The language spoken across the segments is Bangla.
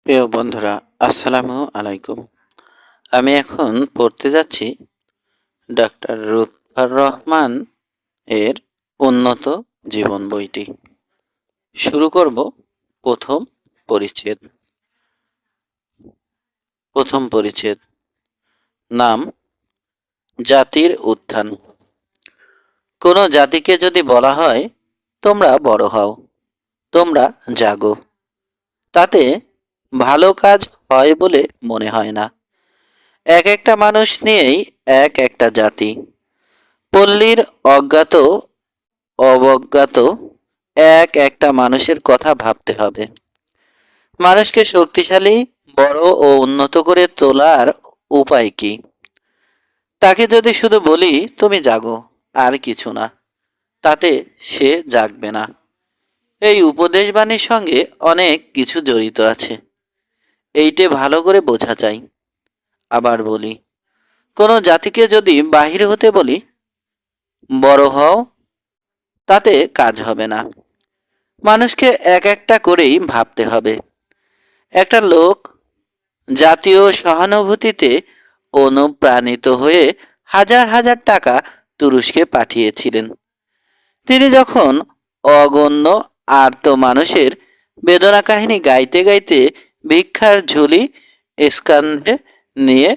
প্রিয় বন্ধুরা, আসসালামু আলাইকুম। আমি এখন পড়তে যাচ্ছি ডক্টর লুৎফর রহমান এর উন্নত জীবন বইটি। শুরু করব প্রথম পরিচ্ছেদ। প্রথম পরিচ্ছেদ, নাম জাতির উত্থান। কোনো জাতিকে যদি বলা হয় তোমরা বড় হও, তোমরা জাগো, তাতে ভালো কাজ হয় বলে মনে হয় না। এক একটা মানুষ নিয়েই এক একটা জাতি। পল্লীর অজ্ঞাত অবজ্ঞাত এক একটা মানুষের কথা ভাবতে হবে। মানুষকে শক্তিশালী, বড় ও উন্নত করে তোলার উপায় কি? তাকে যদি শুধু বলি তুমি জাগো, আর কিছু না, তাতে সে জাগবে না। এই উপদেশবাণীর সঙ্গে অনেক কিছু জড়িত আছে, এইটে ভালো করে বোঝা চাই। আবার বলি, কোনো জাতিকে যদি বাহির হতে বলি বড় হও, তাতে কাজ হবে না। মানুষকে এক একটা করেই ভাবতে হবে। একটা লোক জাতীয় সহানুভূতিতে অনুপ্রাণিত হয়ে হাজার হাজার টাকা তুরস্কে পাঠিয়েছিলেন। তিনি যখন অগণ্য আর্ত মানুষের বেদনা কাহিনী গাইতে গাইতে ভিক্ষার ঝুলি স্কান্ধে নিয়ে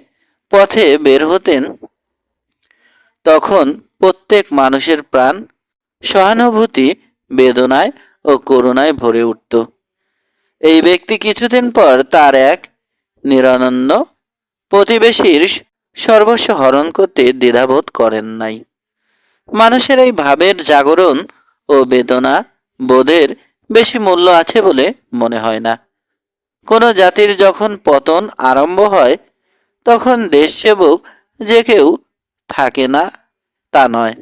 পথে বের হতেন, তখন প্রত্যেক মানুষের প্রাণ সহানুভূতি, বেদনায় ও করুণায় ভরে উঠত। এই ব্যক্তি কিছুদিন পর তার এক নিরনন্য প্রতিবেশীর সর্বস্ব হরণ করতে দ্বিধাবোধ করেন নাই। মানুষের এই ভাবের জাগরণ ও বেদনা বোধের বেশি মূল্য আছে বলে মনে হয় না। কোনো জাতির যখন পতন আরম্ভ হয়, তখন দেশসেবক যে কেউ থাকে না তা নয়।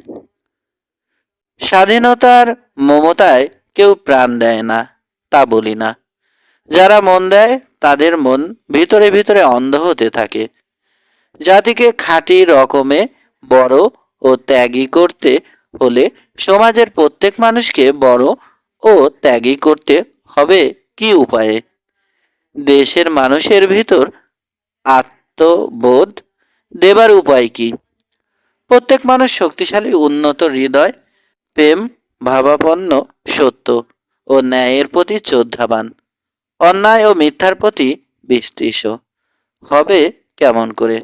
স্বাধীনতার মমতায় কেউ প্রাণ দেয় না তা বলি না। যারা মন দেয় তাদের মন ভিতরে ভিতরে অন্ধ হতে থাকে। জাতিকে খাঁটি রকমে বড় ও ত্যাগী করতে হলে সমাজের প্রত্যেক মানুষকে বড় ও ত্যাগী করতে হবে কি উপায়ে? দেশের মানুষের ভিতর আত্মবোধ দেবার উপায় কি? প্রত্যেক মানুষ শক্তিশালী, উন্নত হৃদয়, প্রেম ভাবাপন্ন, সত্য ও ন্যায়ের প্রতি শ্রদ্ধাবান, অন্যায় ও মিথ্যার প্রতি বিতৃষ্ণ হবে কেমন করে?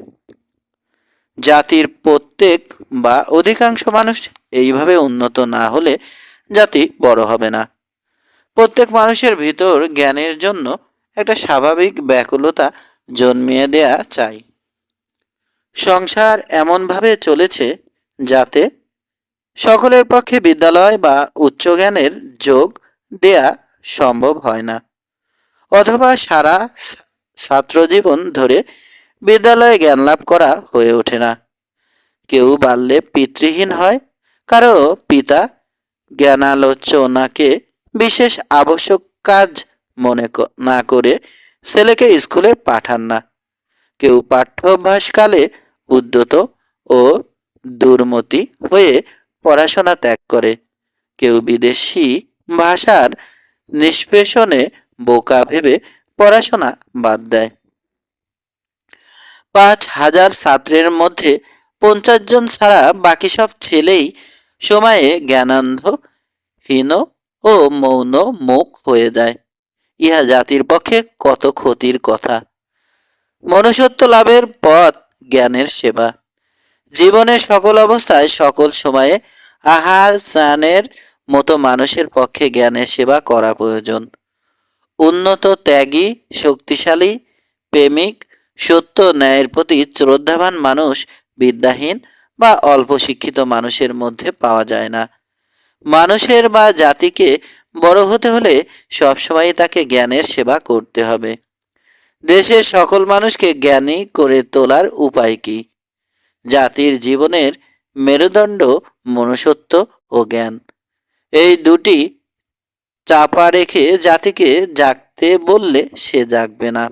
জাতির প্রত্যেক বা অধিকাংশ মানুষ এইভাবে উন্নত না হলে জাতি বড় হবে না। প্রত্যেক মানুষের ভিতর জ্ঞানের জন্য একটা স্বাভাবিক ব্যাকুলতা জন্মিয়ে দেয়া চাই। সংসার এমনভাবে চলেছে যাতে সকলের পক্ষে বিদ্যালয় বা উচ্চ জ্ঞানের যোগ দেয়া সম্ভব হয় না, অথবা সারা ছাত্রজীবন ধরে বিদ্যালয়ে জ্ঞান লাভ করা হয়ে ওঠে না। কেউ বাল্যে পিতৃহীন হয়, কারো পিতা জ্ঞানালোচনাকে বিশেষ আবশ্যক কাজ মনে না করে ছেলেকে স্কুলে পাঠান না। কেউ পাঠ্যাভ্যাসকালে উদ্যত ও দুর্মতি হয়ে পড়াশোনা ত্যাগ করে। কেউ বিদেশি ভাষার নিষ্পেষণে বোকা ভেবে পড়াশোনা বাদ দেয়। 5,000 ছাত্রের মধ্যে 50 জন ছাড়া বাকি সব ছেলেই সময়ে জ্ঞানান্ধ, হীন ও মৌন মুখ হয়ে যায়। ইহা জাতির পক্ষে কত ক্ষতির কথা। মনুষ্যত্ব লাভের পথ জ্ঞানের সেবা। জীবনের সকল অবস্থায় সকল সময়ে আহার স্নানের মতো মানুষের পক্ষে জ্ঞানের সেবা করা প্রয়োজন। উন্নত, ত্যাগী, শক্তিশালী, প্রেমিক, সত্য ন্যায়ের প্রতি শ্রদ্ধাবান মানুষ বিদ্যাহীন বা অল্প শিক্ষিত মানুষের মধ্যে পাওয়া যায় না। মানুষের বা জাতিকে বড় হতে হলে সবসময় তাকে জ্ঞানের সেবা করতে হবে। দেশের সকল মানুষকে জ্ঞানী করে তোলার উপায় কি? জাতির জীবনের মেরুদণ্ড মনুষ্যত্ব ও জ্ঞান, এই দুটি চাপা রেখে জাতিকে জাগতে বললে সে জাগবে না।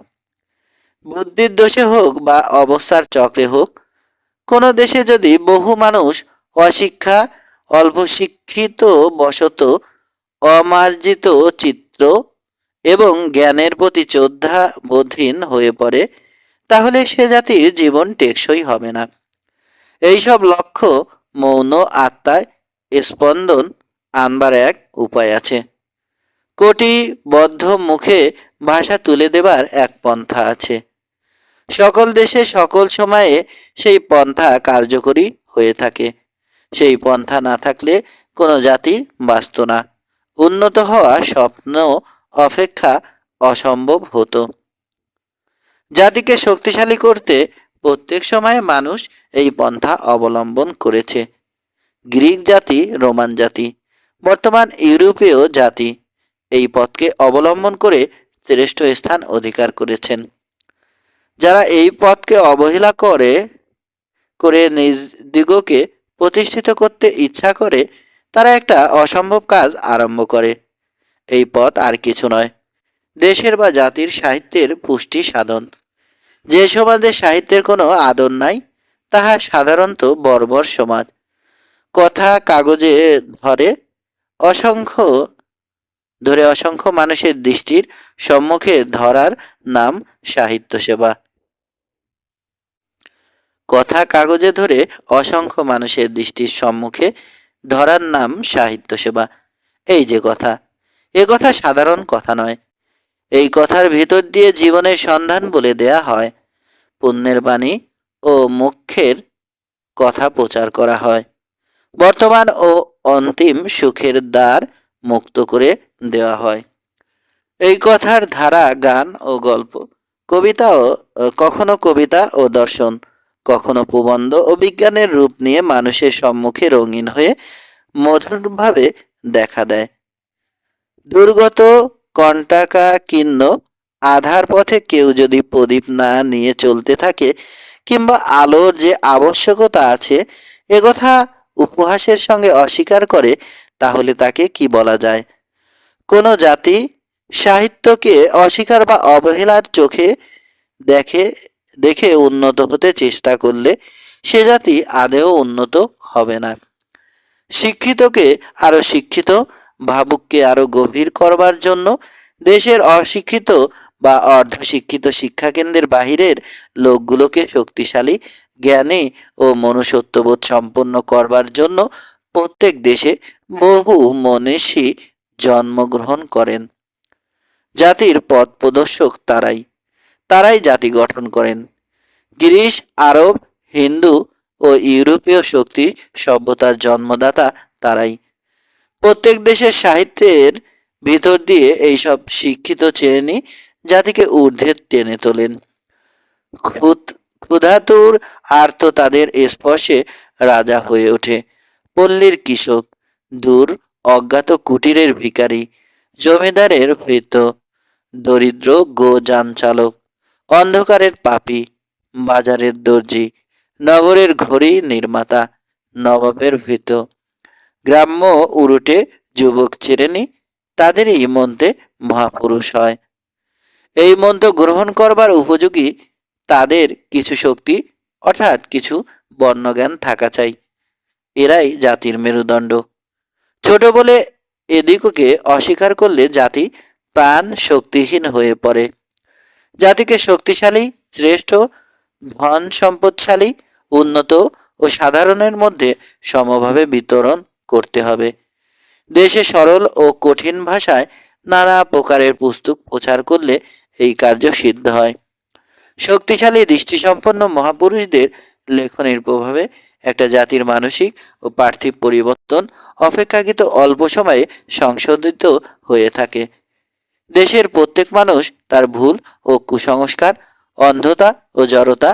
বুদ্ধির দোষে হোক বা অবস্থার চক্রে হোক, কোনো দেশে যদি বহু মানুষ অশিক্ষা, অল্প শিক্ষিত বশত, অমার্জিত চিত্ত এবং জ্ঞানের প্রতি শ্রদ্ধাবোধহীন হয়ে পড়ে, তাহলে সে জাতির জীবন টেকসই হবে না। এইসব লক্ষ্য মৌন আত্মায় স্পন্দন আনবার এক উপায় আছে। কোটিবদ্ধ মুখে ভাষা তুলে দেবার এক পন্থা আছে। সকল দেশে সকল সময়ে সেই পন্থা কার্যকরী হয়ে থাকে। সেই পন্থা না থাকলে কোনো জাতি বাঁচত না। উন্নত হওয়া স্বপ্ন অপেক্ষা অসম্ভব হতো। জাতিকে শক্তিশালী করতে প্রত্যেক সময়ে মানুষ এই পন্থা অবলম্বন করেছে। গ্রিক জাতি, রোমান জাতি, বর্তমান ইউরোপীয় জাতি এই পথকে অবলম্বন করে শ্রেষ্ঠ স্থান অধিকার করেছেন। যারা এই পথকে অবহেলা করে করে নিজ দিগকে প্রতিষ্ঠিত করতে ইচ্ছা করে, তারা একটা অসম্ভব কাজ আরম্ভ করে। এই পথ আর কিছু নয়, দেশের বা জাতির সাহিত্যের পুষ্টি সাধন। যে সমাজে সাহিত্যের কোনো আদর নাই, তাহা সাধারণত বর্বর সমাজ। কথা কাগজে অসংখ্য অসংখ্য মানুষের দৃষ্টির সম্মুখে ধরার নাম সাহিত্য সেবা। কথা কাগজে ধরে অসংখ্য মানুষের দৃষ্টির সম্মুখে ধরার নাম সাহিত্য সেবা। এই যে কথা, এ কথা সাধারণ কথা নয়। এই কথার ভিতর দিয়ে জীবনের সন্ধান বলে দেয়া হয়। পুণ্যের বাণী ও মুখ্যের কথা প্রচার করা হয়। বর্তমান ও অন্তিম সুখের দ্বার মুক্ত করে দেওয়া হয়। এই কথার ধারা গান ও গল্প, কখনো কবিতা ও দর্শন, কখনো প্রবন্ধ ও বিজ্ঞানের রূপ নিয়ে মানুষের সম্মুখে রঙিন হয়ে মধুরভাবে দেখা দেয়। দুর্গত কণ্টাকাকীর্ণ আধার পথে কেউ যদি প্রদীপ না নিয়ে চলতে থাকে, কিংবা আলোর যে আবশ্যকতা আছে একথা উপহাসের সঙ্গে অস্বীকার করে, তাহলে তাকে কি বলা যায়? কোনো জাতি সাহিত্যকে অস্বীকার বা অবহেলার চোখে দেখে দেখে উন্নত হতে চেষ্টা করলে সে জাতি আদেও উন্নত হবে না। শিক্ষিতকে আরো শিক্ষিত, ভাবুককে আরো গভীর করবার জন্য দেশের অশিক্ষিত বা অর্ধশিক্ষিত শিক্ষাকেন্দ্রের বাহিরের লোকগুলোকে শক্তিশালী, জ্ঞানী ও মনুষ্যত্ববোধ সম্পন্ন করবার জন্য প্রত্যেক দেশে বহু মনীষী জন্মগ্রহণ করেন। জাতির পথ প্রদর্শক তারাই জাতি গঠন করেন। গ্রিস, আরব, হিন্দু ও ইউরোপীয় শক্তি সভ্যতার জন্মদাতা তারাই। প্রত্যেক দেশের সাহিত্যের ভিতর দিয়ে এইসব শিক্ষিত শ্রেণী জাতিকে ঊর্ধ্বে টেনে তোলেন। ক্ষুধাতুর আর্ত তাদের স্পর্শে রাজা হয়ে ওঠে। পল্লীর কৃষক, দূর অজ্ঞাত কুটিরের ভিখারি, জমিদারের ভৃত্য, দরিদ্র গো যান চালক, অন্ধকারের পাপী, বাজারের দর্জি, নগরের ঘড়ি নির্মাতা, নবাবের ভৃত্য, গ্রাম্য উরুটে যুবক শ্রেণী তাদেরই মধ্যে মহাপুরুষ হয়। এই মন্ত্র গ্রহণ করবার উপযোগী তাদের কিছু শক্তি অর্থাৎ কিছু বর্ণজ্ঞান থাকা চাই। এরাই জাতির মেরুদণ্ড। ছোট বলে এদিককে অস্বীকার করলে জাতি প্রাণ শক্তিহীন হয়ে পড়ে। জাতিকে শক্তিশালী, শ্রেষ্ঠ, ধন সম্পদশালী, উন্নত ও সাধারণের মধ্যে সমভাবে বিতরণ করতে হবে। দেশে সরল ও কঠিন ভাষায় নানা প্রকারের পুস্তক প্রচার করলে এই কার্য সিদ্ধ হয়। শক্তিশালী দৃষ্টিসম্পন্ন মহাপুরুষদের লেখনের প্রভাবে একটা জাতির মানসিক ও পার্থিব পরিবর্তন অপেক্ষাকৃত অল্প সময়ে সংশোধিত হয়ে থাকে। দেশের প্রত্যেক মানুষ তার ভুল ও কুসংস্কার, অন্ধতা ও জড়তা,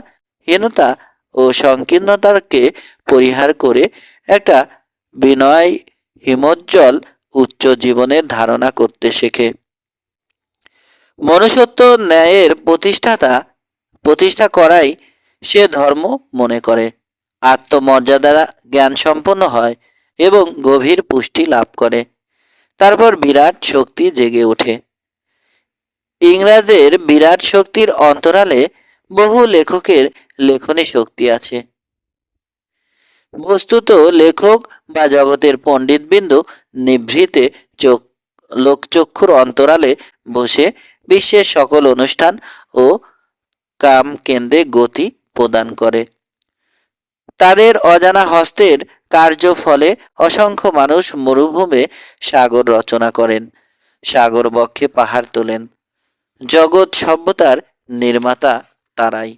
হীনতা ও সংকীর্ণতাকে পরিহার করে একটা বিনয় হিমোজ্জ্বল উচ্চ জীবনের ধারণা করতে শেখে। মনুষ্যত্ব ন্যায়ের প্রতিষ্ঠা করাই সে ধর্ম মনে করে। আত্মমর্যাদা জ্ঞান সম্পন্ন হয় এবং গভীর পুষ্টি লাভ করে। তারপর বিরাট শক্তি জেগে ওঠে। ইংরাজের বিরাট শক্তির অন্তরালে বহু লেখকের লেখনী শক্তি আছে। বস্তুত লেখক বা জগতের পণ্ডিতবৃন্দ নিভৃতে চোখ লোকচক্ষুর অন্তরালে বসে বিশ্বের সকল অনুষ্ঠান ও কাম কেন্দ্রে গতি প্রদান করে। তাদের অজানা হস্তের কার্য ফলে অসংখ্য মানুষ মরুভূমে সাগর রচনা করেন, সাগর বক্ষে পাহাড় তোলেন। জগৎ সভ্যতার নির্মাতা তারাই।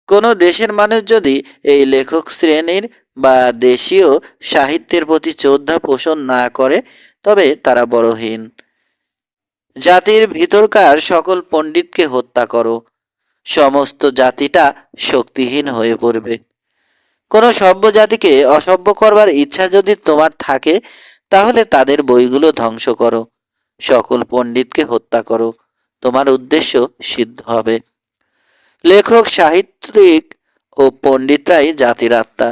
কোনো দেশের মানুষ যদি এই লেখক শ্রেণীর বা দেশীয় সাহিত্যের প্রতি শ্রদ্ধা পোষণ না করে তবে তারা বড়হীন। জাতির ভিতরকার সকল পণ্ডিতকে হত্যা করো, সমস্ত জাতিটা শক্তিহীন হয়ে পড়বে। কোনো সভ্য জাতিকে অসভ্য করবার ইচ্ছা যদি তোমার থাকে তাহলে তাদের বইগুলো ধ্বংস করো, সকল পণ্ডিতকে হত্যা করো, তোমার উদ্দেশ্য সিদ্ধ হবে। লেখক, সাহিত্যিক ও পণ্ডিতরাই জাতির আত্মা।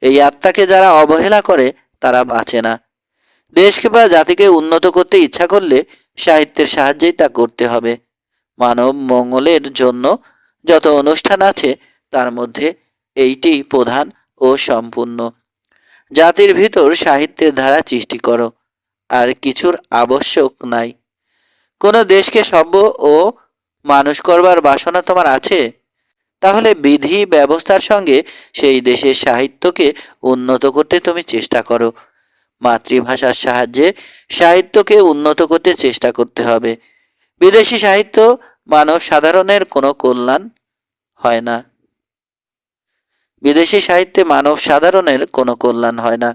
এই আত্মাকে যারা অবহেলা করে তারা বাঁচে না। দেশকে বা জাতিকে উন্নত করতে ইচ্ছা করলে সাহিত্যের সাহায্যেই তা করতে হবে। মানব মঙ্গলের জন্য যত অনুষ্ঠান আছে তার মধ্যে এইটি প্রধান ও সম্পূর্ণ। জাতির ভিতর সাহিত্যের ধারা সৃষ্টি করো, আর কিছুর আবশ্যক নাই। কোনো দেশকে সভ্য ও মানুষ করবার বাসনা তোমার আছে? তাহলে বিধি ব্যবস্থার সঙ্গে সেই দেশের সাহিত্যকে উন্নত করতে তুমি চেষ্টা করো। মাতৃভাষার সাহায্যে সাহিত্যকে উন্নত করতে চেষ্টা করতে হবে। বিদেশি সাহিত্য মানব সাধারণের কোনো কল্যাণ হয় না। বিদেশি সাহিত্যে মানব সাধারণের কোনো কল্যাণ হয় না।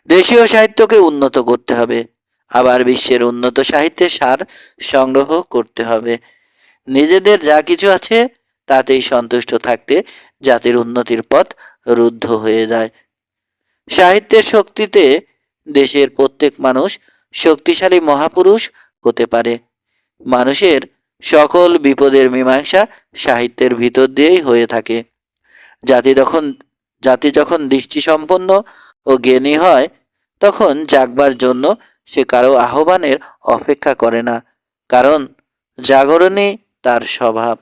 দেশীয় সাহিত্যকে উন্নত করতে হবে, আবার বিশ্বের উন্নত সাহিত্যের সার সংগ্রহ করতে হবে। নিজেদের যা কিছু আছে তাতেই সন্তুষ্ট থাকতে জাতির উন্নতির পথ রুদ্ধ হয়ে যায়। সাহিত্যের শক্তিতে দেশের প্রত্যেক মানুষ শক্তিশালী মহাপুরুষ হতে পারে। মানুষের সকল বিপদের মীমাংসা সাহিত্যের ভিতর দিয়েই হয়ে থাকে। জাতি যখন দৃষ্টিসম্পন্ন ও জ্ঞানী হয় তখন জাগবার জন্য সে কারো আহ্বানের অপেক্ষা করে না, কারণ জাগরণই তার স্বভাব।